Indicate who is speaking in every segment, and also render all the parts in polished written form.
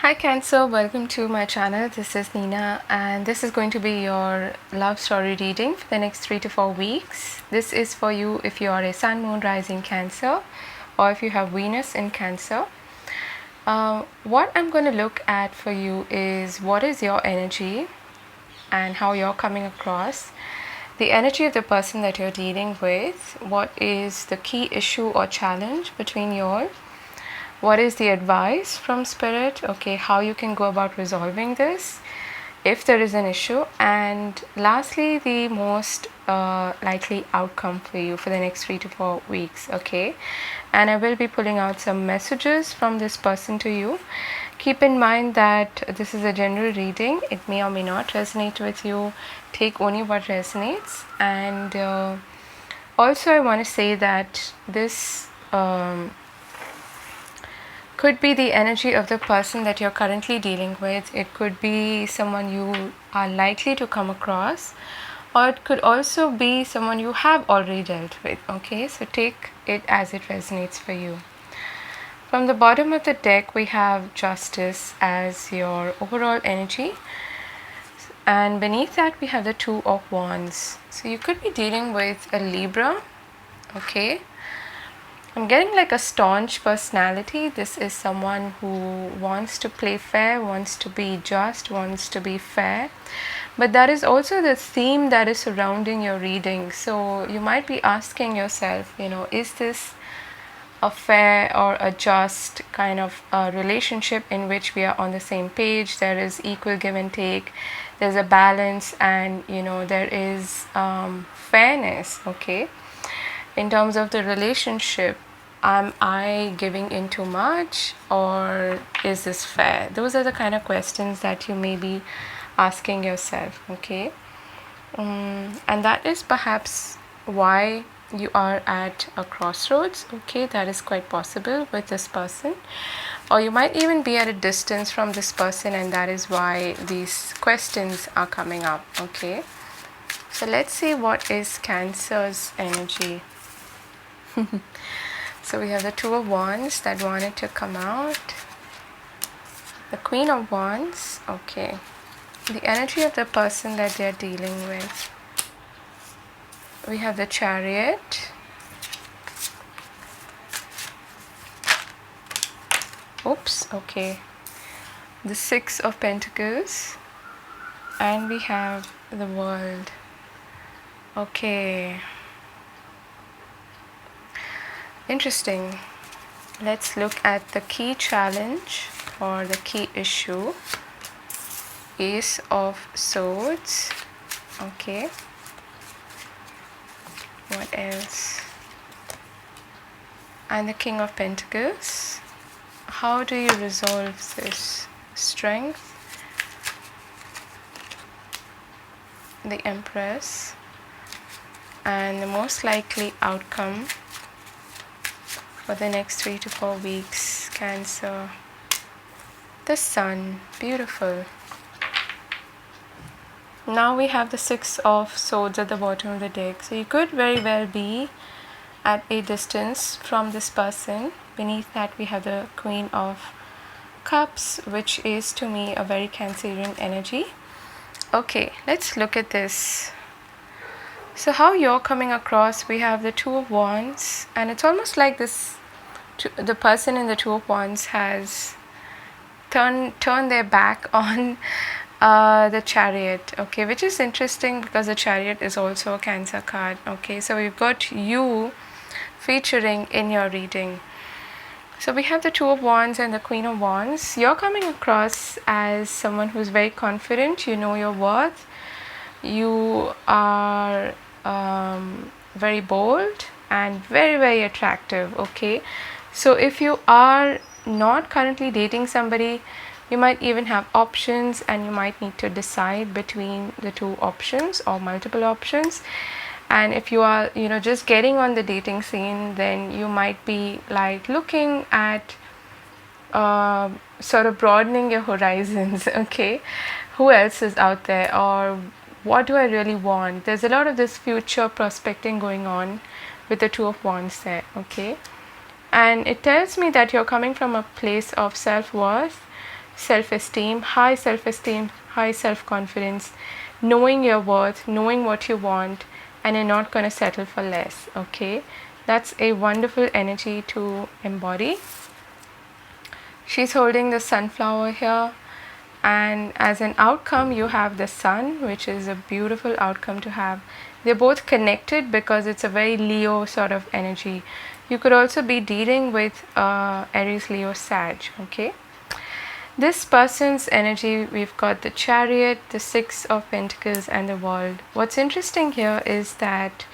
Speaker 1: Hi Cancer, welcome to my channel. This is Nina and this is going to be your love story reading for the next 3 to 4 weeks. This is for you if you are a Sun, Moon, Rising Cancer or if you have Venus in Cancer. What I'm going to look at for you is what is your energy and how you're coming across. The energy of the person that you're dealing with, what is the key issue or challenge between you all. What is the advice from Spirit? Okay, how you can go about resolving this if there is an issue. And lastly, the most likely outcome for you for the next 3 to 4 weeks. Okay, and I will be pulling out some messages from this person to you. Keep in mind that this is a general reading. It may or may not resonate with you. Take only what resonates. And also I want to say that this could be the energy of the person that you're currently dealing with. It could be someone you are likely to come across, or it could also be someone you have already dealt with. Okay, so take it as it resonates for you. From the bottom of the deck, we have Justice as your overall energy, and beneath that we have the Two of Wands. So you could be dealing with a Libra. Okay, I'm getting like a staunch personality. This is someone who wants to play fair, wants to be just, wants to be fair. But that is also the theme that is surrounding your reading. So you might be asking yourself, is this a fair or a just kind of relationship in which we are on the same page? There is equal give and take. There's a balance, and there is fairness. Okay. In terms of the relationship, am I giving in too much, or is this fair? Those are the kind of questions that you may be asking yourself. Okay, and that is perhaps why you are at a crossroads. Okay, that is quite possible with this person, or you might even be at a distance from this person, and that is why these questions are coming up. Okay, so let's see what is Cancer's energy. So we have the Two of Wands that wanted to come out. The Queen of Wands. Okay. The energy of the person that they're dealing with. We have the Chariot. Oops. Okay. The Six of Pentacles. And we have the World. Okay. Interesting. Let's look at the key challenge or the key issue. Ace of Swords. Okay. What else? And the King of Pentacles. How do you resolve this? Strength. The Empress. And the most likely outcome for the next 3 to 4 weeks, Cancer. The Sun. Beautiful. Now we have the Six of Swords at the bottom of the deck. So you could very well be at a distance from this person. Beneath that we have the Queen of Cups, which is to me a very Cancerian energy. Okay, let's look at this. So how you're coming across, we have the Two of Wands, and it's almost like the person in the Two of Wands has turned their back on the Chariot. Okay, which is interesting because the Chariot is also a Cancer card. Okay, so we've got you featuring in your reading. So we have the Two of Wands and the Queen of Wands. You're coming across as someone who's very confident. You know your worth. You are very bold and very, very attractive. Okay, so if you are not currently dating somebody, you might even have options, and you might need to decide between the two options or multiple options. And if you are just getting on the dating scene, then you might be like looking at sort of broadening your horizons. Okay, who else is out there, or what do I really want? There's a lot of this future prospecting going on with the Two of Wands there. Okay, and it tells me that you're coming from a place of self-worth. self-esteem, high self-confidence, knowing your worth, knowing what you want, and you're not going to settle for less. Okay, that's a wonderful energy to embody. She's holding the sunflower here, and as an outcome you have the sun, which is a beautiful outcome to have. They're both connected because it's a very Leo sort of energy. You could also be dealing with Aries, Leo, Sag. Okay, this person's energy, we've got the Chariot, the Six of Pentacles, and the World. What's interesting here is that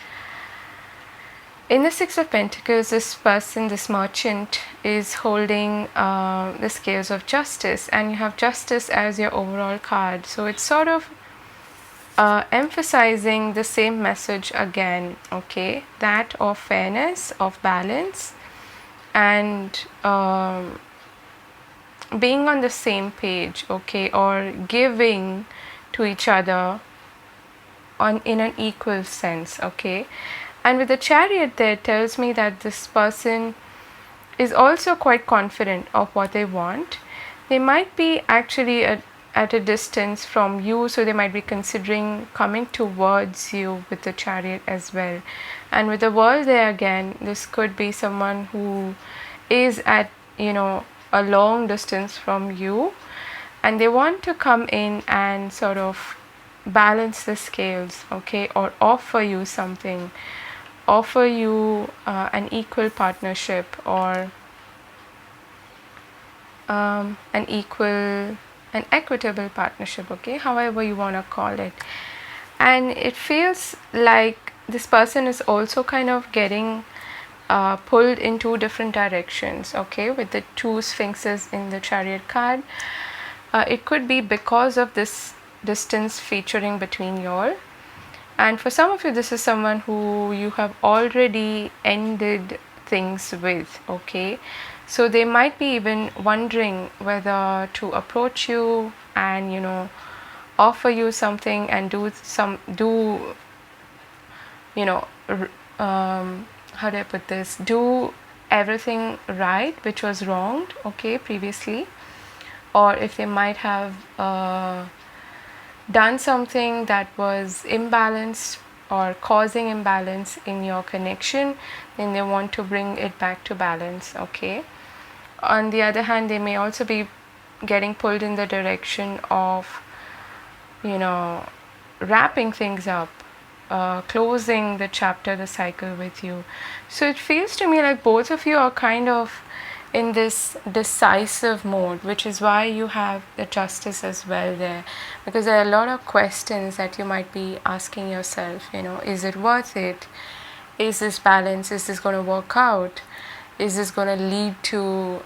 Speaker 1: in the Six of Pentacles, this person, this merchant, is holding the scales of justice, and you have justice as your overall card. So it's sort of emphasizing the same message again, okay, that of fairness, of balance, and being on the same page, okay, or giving to each other in an equal sense, okay. And with the Chariot there, it tells me that this person is also quite confident of what they want. They might be actually at a distance from you, so they might be considering coming towards you with the Chariot as well. And with the World there again, this could be someone who is at, a long distance from you, and they want to come in and sort of balance the scales, okay, or offer you something, offer you an equal partnership, or an equitable partnership, okay, however you want to call it. And it feels like this person is also kind of getting pulled in two different directions, okay, with the two sphinxes in the Chariot card. It could be because of this distance featuring between y'all. And for some of you, this is someone who you have already ended things with, okay. So they might be even wondering whether to approach you and, offer you something and how do I put this? Do everything right, which was wronged, okay, previously. Or if they might have done something that was imbalanced or causing imbalance in your connection, then they want to bring it back to balance, okay. On the other hand, they may also be getting pulled in the direction of, wrapping things up, closing the chapter, the cycle with you. So it feels to me like both of you are kind of in this decisive mode, which is why you have the Justice as well there, because there are a lot of questions that you might be asking yourself, is it worth it? Is this balance? Is this going to work out? Is this going to lead to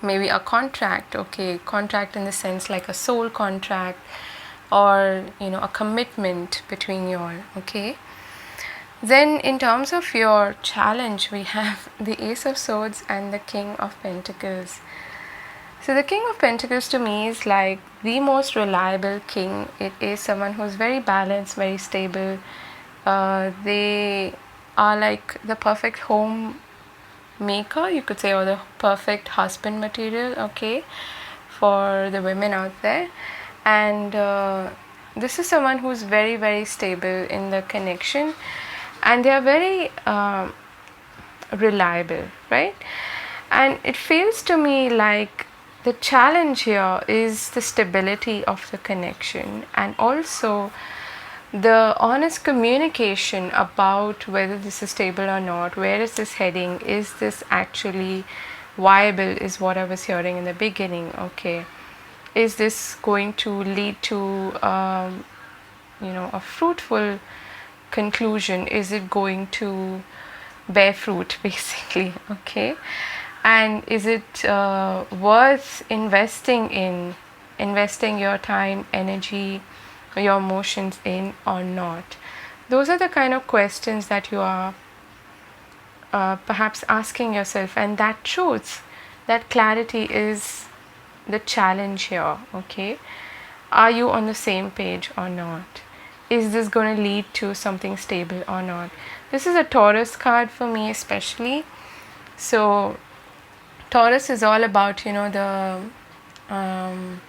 Speaker 1: maybe a contract, okay, contract in the sense like a soul contract, or a commitment between you all, okay. Then in terms of your challenge, we have the Ace of Swords and the King of Pentacles. So the King of Pentacles to me is like the most reliable king. It is someone who's very balanced, very stable. They are like the perfect home maker, you could say, or the perfect husband material, okay, for the women out there. And this is someone who's very, very stable in the connection, and they are very reliable, right? And it feels to me like the challenge here is the stability of the connection, and also the honest communication about whether this is stable or not, where is this heading, is this actually viable, is what I was hearing in the beginning, okay. Is this going to lead to a fruitful conclusion? Is it going to bear fruit, basically, okay. And is it worth investing your time, energy, your emotions in, or not? Those are the kind of questions that you are perhaps asking yourself, and that truth, that clarity is the challenge here, okay. Are you on the same page or not? Is this going to lead to something stable or not? This is a Taurus card for me especially. So Taurus is all about, the Um,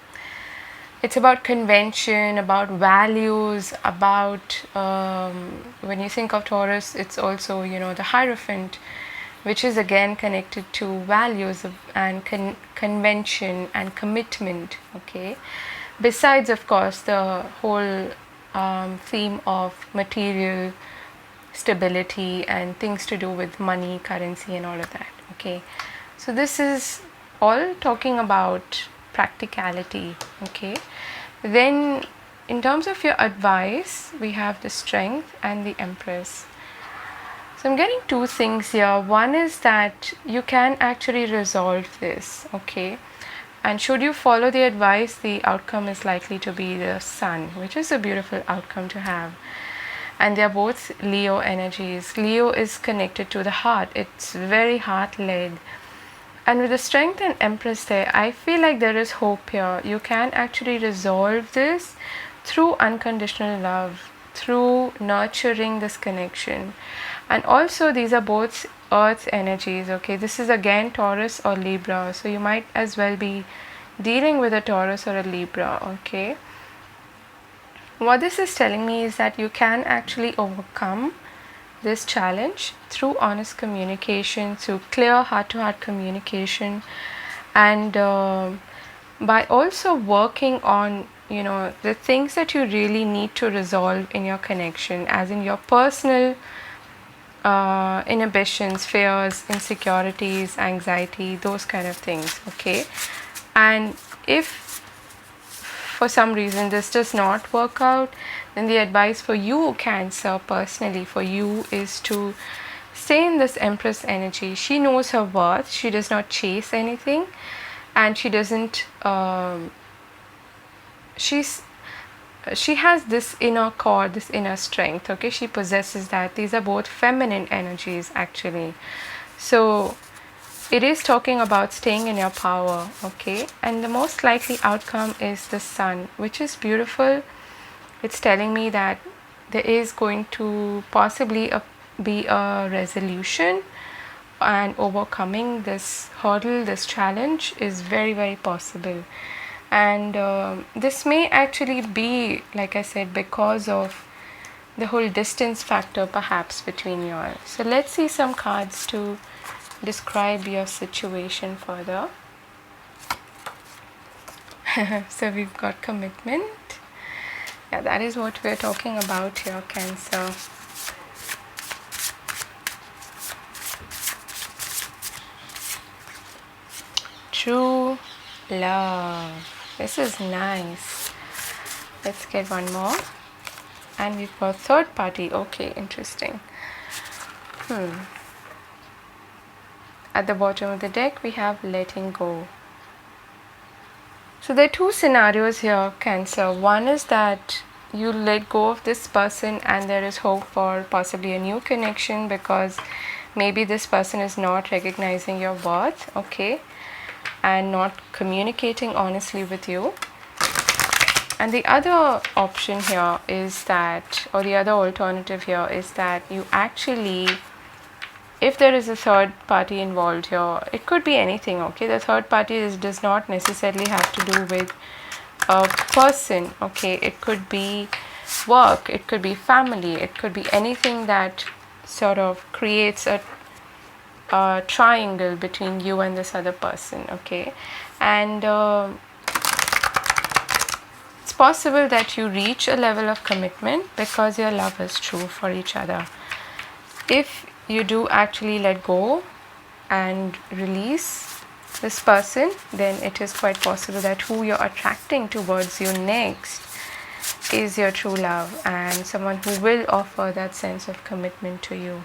Speaker 1: it's about convention, about values, about when you think of Taurus, it's also, you know, the Hierophant, which is again connected to values and convention and commitment. Okay, besides, of course, the whole theme of material stability and things to do with money, currency, and all of that. Okay, so this is all talking about practicality. Okay, then in terms of your advice, we have the Strength and the Empress. So I'm getting two things here. One is that you can actually resolve this. Okay, and should you follow the advice, the outcome is likely to be the Sun, which is a beautiful outcome to have. And they are both Leo energies. Leo is connected to the heart, it's very heart led. And with the Strength and Empress there, I feel like there is hope here. You can actually resolve this through unconditional love, through nurturing this connection. And also, these are both Earth energies. Okay, this is again Taurus or Libra, so you might as well be dealing with a Taurus or a Libra. Okay, what this is telling me is that you can actually overcome this challenge through honest communication, through clear heart-to-heart communication, and by also working on, you know, the things that you really need to resolve in your connection, as in your personal inhibitions, fears, insecurities, anxiety, those kind of things. Okay, and if for some reason this does not work out, then the advice for you, Cancer, personally for you, is to stay in this Empress energy. She knows her worth, she does not chase anything, and she doesn't she has this inner core, this inner strength. Okay, she possesses that. These are both feminine energies actually, so it is talking about staying in your power. Okay, and the most likely outcome is the Sun, which is beautiful. It's telling me that there is going to possibly be a resolution, and overcoming this hurdle, this challenge is very, very possible. And this may actually be, like I said, because of the whole distance factor perhaps between you all. So let's see some cards to describe your situation further. So we've got commitment. Yeah, that is what we're talking about here, Cancer. True love. This is nice. Let's get one more. And we've got third party. Okay, interesting. At the bottom of the deck, we have letting go. So there are two scenarios here, Cancer. One is that you let go of this person and there is hope for possibly a new connection, because maybe this person is not recognizing your worth, okay, and not communicating honestly with you. And the other option here is that, or the other alternative here is that you actually, if there is a third party involved here, it could be anything, okay? The third party does not necessarily have to do with a person, okay? It could be work, it could be family, it could be anything that sort of creates a triangle between you and this other person, okay? And it's possible that you reach a level of commitment because your love is true for each other. If you do actually let go and release this person, then it is quite possible that who you're attracting towards you next is your true love, and someone who will offer that sense of commitment to you.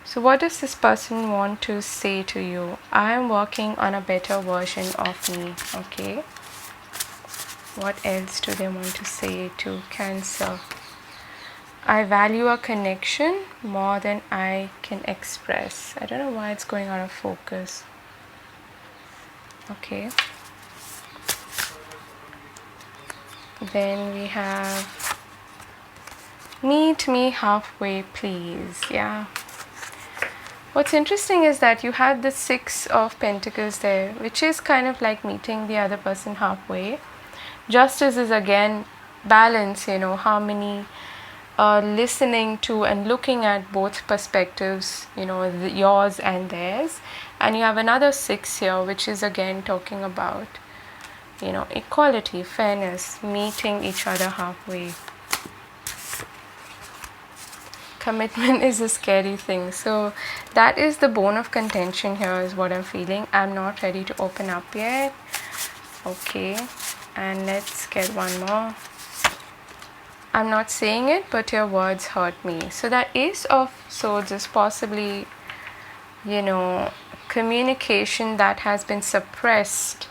Speaker 1: So what does this person want to say to you? I am working on a better version of me, okay? What else do they want to say to Cancer? I value a connection more than I can express. I don't know why it's going out of focus. Okay. Then we have meet me halfway, please. Yeah. What's interesting is that you have the Six of Pentacles there, which is kind of like meeting the other person halfway. Justice is again balance, harmony, listening to and looking at both perspectives, yours and theirs. And you have another six here, which is again talking about, equality, fairness, meeting each other halfway. Commitment is a scary thing. So that is the bone of contention here, is what I'm feeling. I'm not ready to open up yet. Okay, and let's get one more. I'm not saying it, but your words hurt me. So that Ace of Swords is possibly, communication that has been suppressed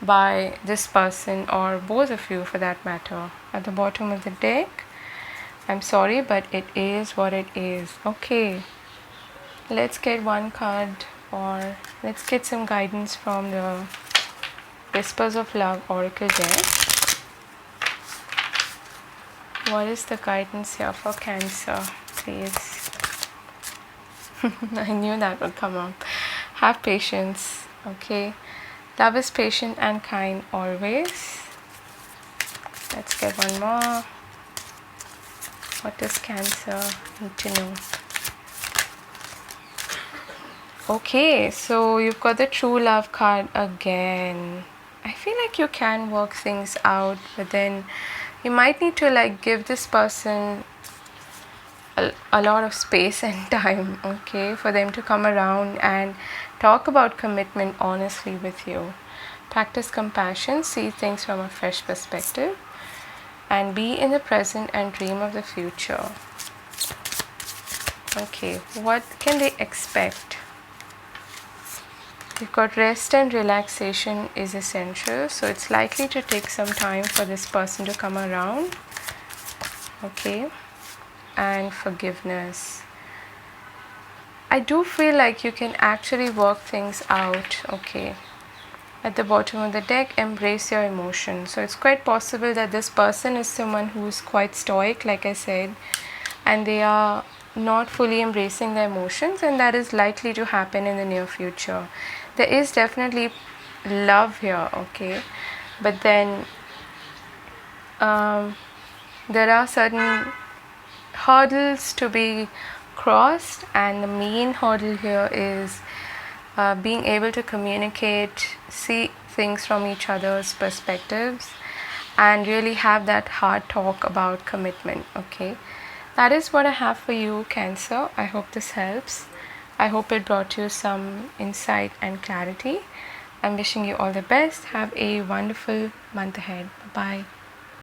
Speaker 1: by this person, or both of you for that matter. At the bottom of the deck, I'm sorry, but it is what it is. Okay, let's get one card, or let's get some guidance from the Whispers of Love Oracle deck. What is the guidance here for Cancer, please? I knew that would come up. Have patience, okay? Love is patient and kind always. Let's get one more. What does Cancer need to know? Okay, so you've got the True Love card again. I feel like you can work things out, but then you might need to give this person a lot of space and time, okay, for them to come around and talk about commitment honestly with you. Practice compassion, see things from a fresh perspective, and be in the present and dream of the future. Okay, what can they expect? You've got rest and relaxation is essential, so it's likely to take some time for this person to come around. Okay, and forgiveness. I do feel like you can actually work things out. Okay, at the bottom of the deck, embrace your emotions. So it's quite possible that this person is someone who's quite stoic, like I said, and they are not fully embracing their emotions, and that is likely to happen in the near future. There is definitely love here, okay, but then there are certain hurdles to be crossed, and the main hurdle here is being able to communicate, see things from each other's perspectives, and really have that hard talk about commitment. Okay, that is what I have for you, Cancer. I hope this helps. I hope it brought you some insight and clarity. I'm wishing you all the best. Have a wonderful month ahead. Bye bye.